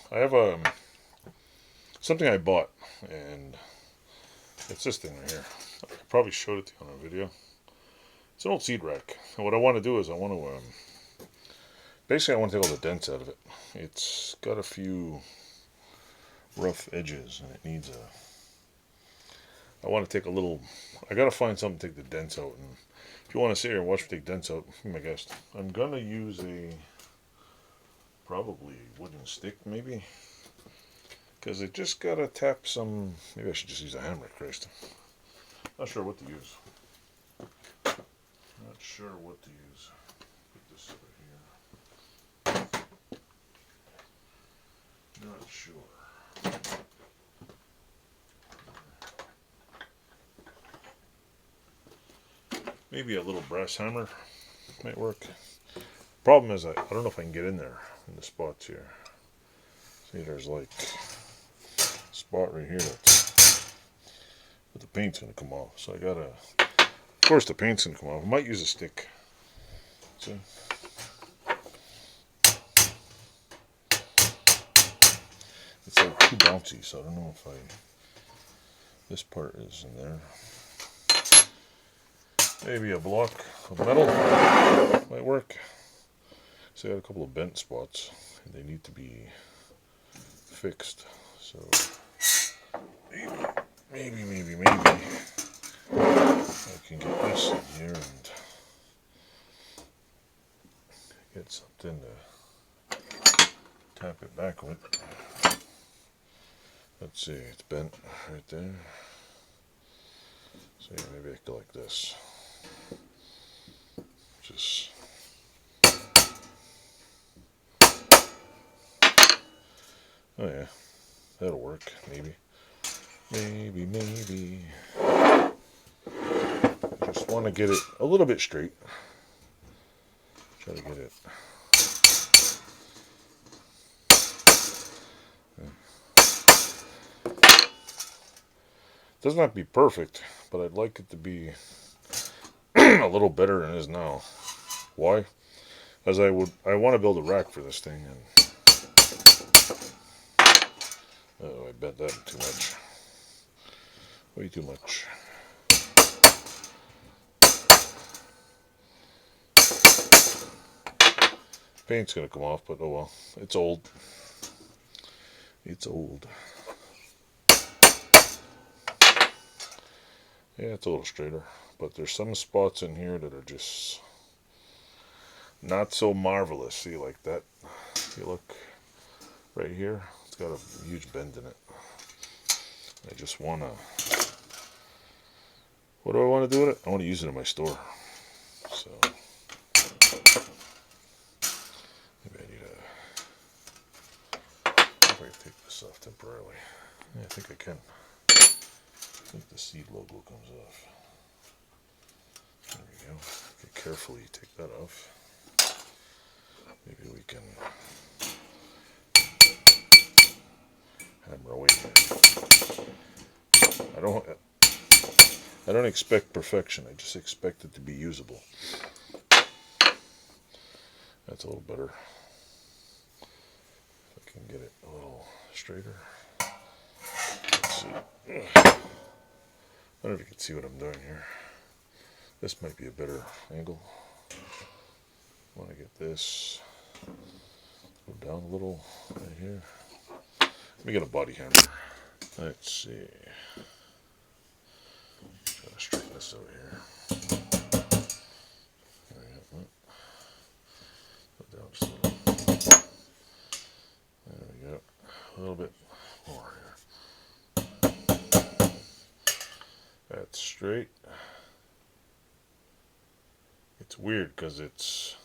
I have something I bought, and it's this thing right here. I probably showed it to you on a video. It's an old seed rack, and what I want to do is I want to basically I want to take all the dents out of it. It's got a few rough edges, and it needs I want to take a little. I gotta find something to take the dents out, and if you want to sit here and watch me take dents out, be my guest. I'm gonna use probably wooden stick, maybe. Because I just gotta tap some. Maybe I should just use a hammer, Christ. Not sure what to use. Not sure what to use. Put this over here. Not sure. Maybe a little brass hammer might work. Problem is, I don't know if I can get in there in the spots here. See, there's like spot right here but the paint's gonna come off, so I gotta, of course the paint's gonna come off. I might use a stick. See, it's like too bouncy, so I don't know if this part is in there. Maybe a block of metal might work. So I got a couple of bent spots and they need to be fixed, so maybe I can get this in here and get something to tap it back with. Let's see, it's bent right there. So yeah, maybe I go like this. Just oh yeah, that'll work. Maybe. Just want to get it a little bit straight. Try to get it. Doesn't have to be perfect, but I'd like it to be a little better than it is now. Why? As I want to build a rack for this thing, and oh, I bent that too much. Way too much. Paint's gonna come off, but oh well. It's old. It's old. Yeah, it's a little straighter, but there's some spots in here that are just not so marvelous. See, like that. If you look right here, it's got a huge bend in it. I just want to, what do I want to do with it? I want to use it in my store. So maybe I need if I can take this off temporarily. Yeah, I think I can. I think the seed logo comes off. There we go. Okay, carefully take that off. Maybe we can hammer away here. I don't expect perfection. I just expect it to be usable. That's a little better. If I can get it a little straighter. Let's see. I don't know if you can see what I'm doing here. This might be a better angle. I want to get this. Go down a little right here. Let me get a body hammer. Let's see. Try to straighten this over here. There we go. Go down just a little. There we go. A little bit more here. That's straight. It's weird because it's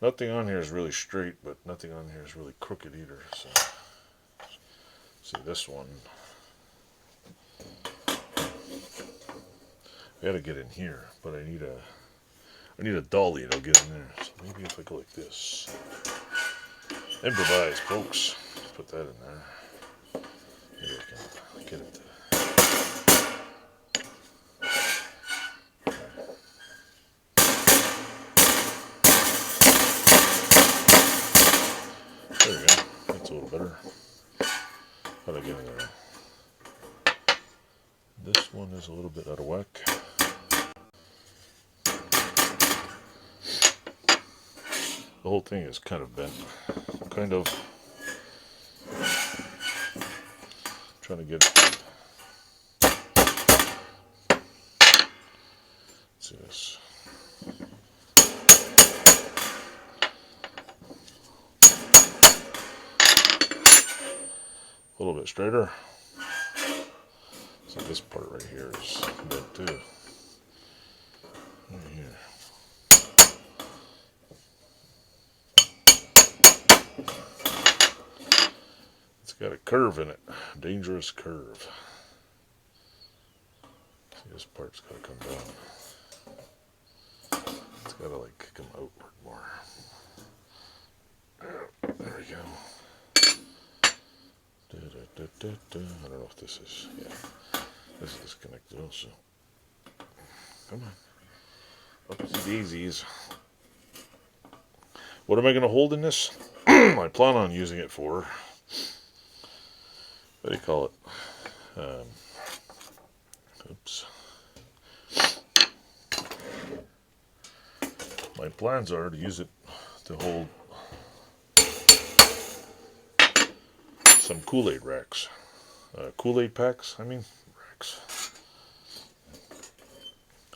nothing on here is really straight, but nothing on here is really crooked either. So, see this one. I gotta get in here, but I need a dolly that'll get in there. So maybe if I go like this, improvise, folks. Put that in there. Maybe I can get it. little better. How'd I get in there? This one is a little bit out of whack. The whole thing is kind of bent. Kind of trying to get it. Let's see this. A little bit straighter. So this part right here is bent too. Right here. It's got a curve in it. Dangerous curve. See, this part's got to come down. It's got to like come outward more. There we go. I don't know if this is, yeah, this is disconnected also. Come on. Upsy daisies. What am I going to hold in this? I plan on using it for, what do you call it? Oops. My plans are to use it to hold some Kool-Aid racks. Kool-Aid packs, racks.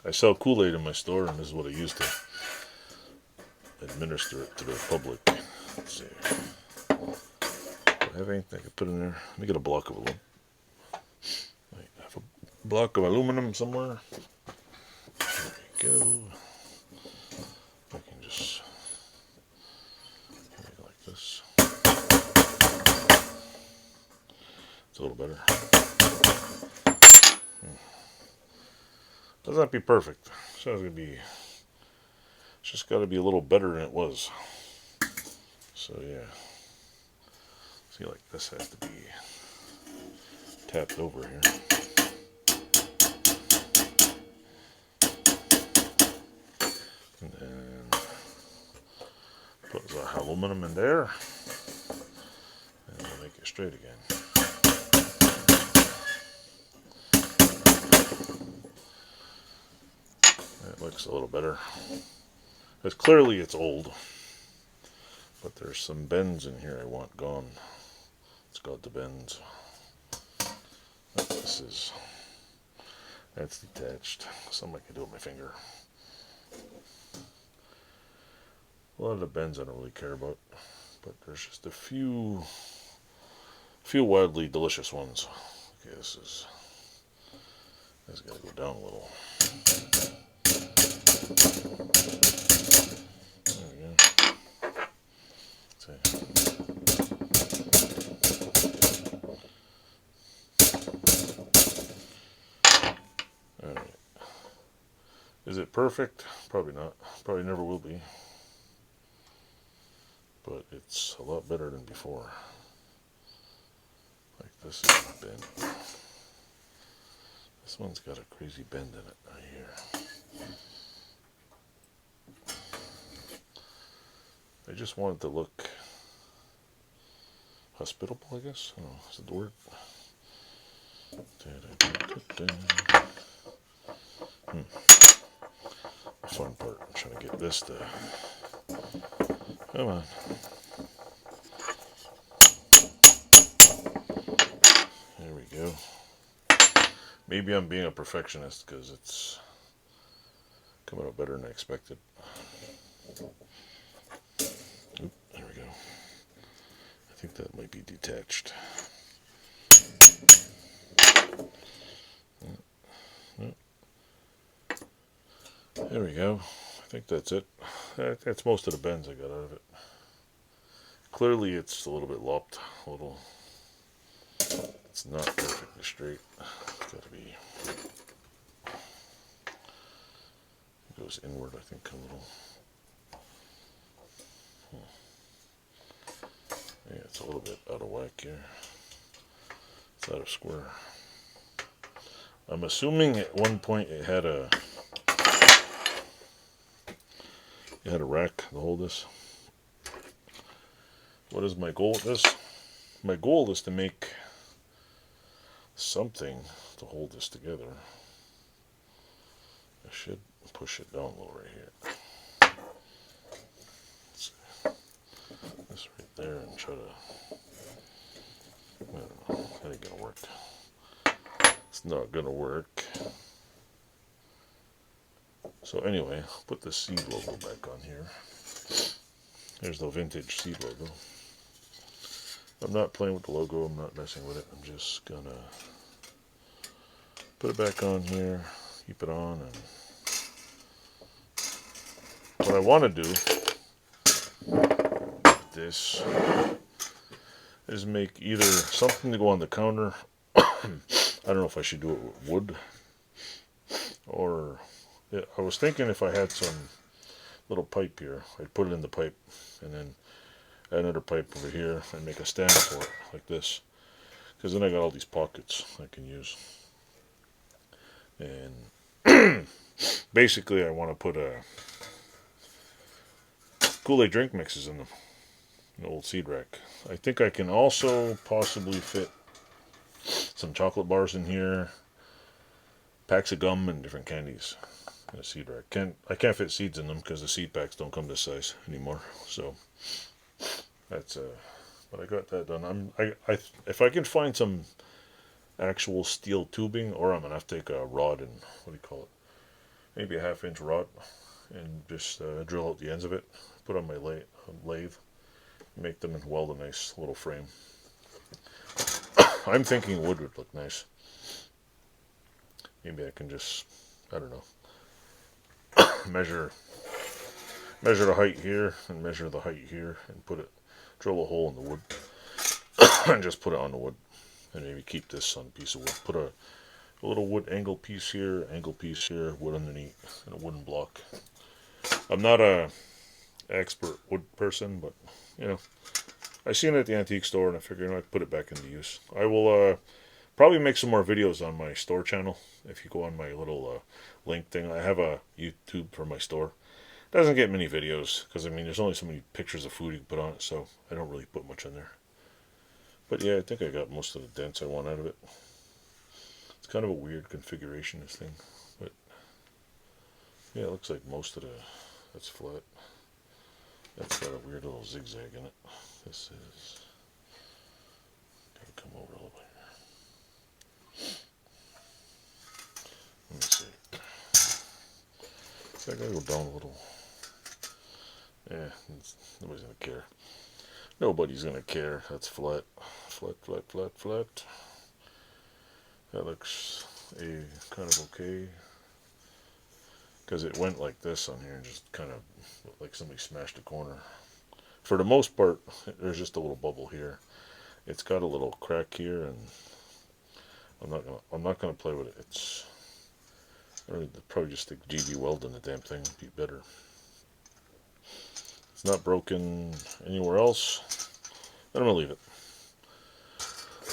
I sell Kool-Aid in my store, and this is what I use to administer it to the public. Let's see. Do I have anything I can put in there? Let me get a block of aluminum. I have a block of aluminum somewhere. There we go. I can just make it like this. It's a little better. Doesn't have to be perfect. So it's gonna be. It's just got to be a little better than it was. So yeah. See, like this has to be tapped over here. And then put the aluminum in there, and we'll make it straight again. That looks a little better. Because clearly it's old, but there's some bends in here I want gone. It's got the bends. This is, that's detached. Something I can do with my finger. A lot of the bends I don't really care about, but there's just a few wildly delicious ones. Okay, this got to go down a little. There we go. See. All right. Is it perfect? Probably not. Probably never will be. But it's a lot better than before. Like this is bent. This one's got a crazy bend in it right here. I just want it to look hospitable, I guess. I don't know, is that the word? The fun part, I'm trying to get this to, come on. There we go. Maybe I'm being a perfectionist because it's coming out better than I expected. Oop, there we go. I think that might be detached. There we go. I think that's it. That's most of the bends I got out of it. Clearly it's a little bit lopped. It's not perfectly straight. It's got to be. It goes inward, I think, a little. Yeah, it's a little bit out of whack here. It's out of square. I'm assuming at one point it had a rack to hold this. What is my goal with this? my goal is to make something to hold this together. I should push it down a little right here. Let's see. This right there and try to, I don't know, that ain't gonna work. It's not gonna work. So anyway, I'll put the seed logo back on here. There's the vintage seed logo. I'm not playing with the logo, I'm not messing with it. I'm just gonna put it back on here, keep it on, and what I want to do with this is make either something to go on the counter. I don't know if I should do it with wood, or I was thinking if I had some little pipe here, I'd put it in the pipe and then add another pipe over here and make a stand for it like this, because then I got all these pockets I can use. And basically I want to put a Kool-Aid drink mixes in the old seed rack. I think I can also possibly fit some chocolate bars in here, packs of gum, and different candies in a seed rack. I can't fit seeds in them because the seed packs don't come this size anymore. So that's but I got that done. If I can find some actual steel tubing, or I'm gonna have to take a rod and what do you call it? Maybe a 1/2-inch rod and just drill out the ends of it, put on my lathe, make them and weld a nice little frame. I'm thinking wood would look nice. Maybe I can just, I don't know, measure the height here and measure the height here and drill a hole in the wood and just put it on the wood, and maybe keep this on a piece of wood. Put a little wood angle piece here, wood underneath, and a wooden block. I'm not a expert wood person, but you know, I seen it at the antique store and I figured I'd put it back into use. I will probably make some more videos on my store channel. If you go on my little link thing, I have a YouTube for my store. It doesn't get many videos because I mean there's only so many pictures of food you can put on it, so I don't really put much in there. But yeah, I think I got most of the dents I want out of it. It's kind of a weird configuration, this thing, but yeah, it looks like most of that's flat. That's got a weird little zigzag in it. This is gotta come over a little bit here. Let me see. So I gotta go down a little. Yeah, nobody's gonna care. Nobody's gonna care. That's flat. Flat, flat, flat, flat. That looks kind of okay. Because it went like this on here and just kind of looked like somebody smashed a corner. For the most part, there's just a little bubble here. It's got a little crack here, and I'm not gonna play with it. It's probably just stick GB weld in the damn thing. Be better. It's not broken anywhere else. I'm gonna leave it.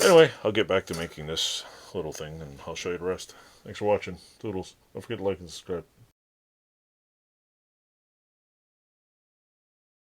Anyway, I'll get back to making this little thing, and I'll show you the rest. Thanks for watching. Toodles. Don't forget to like and subscribe.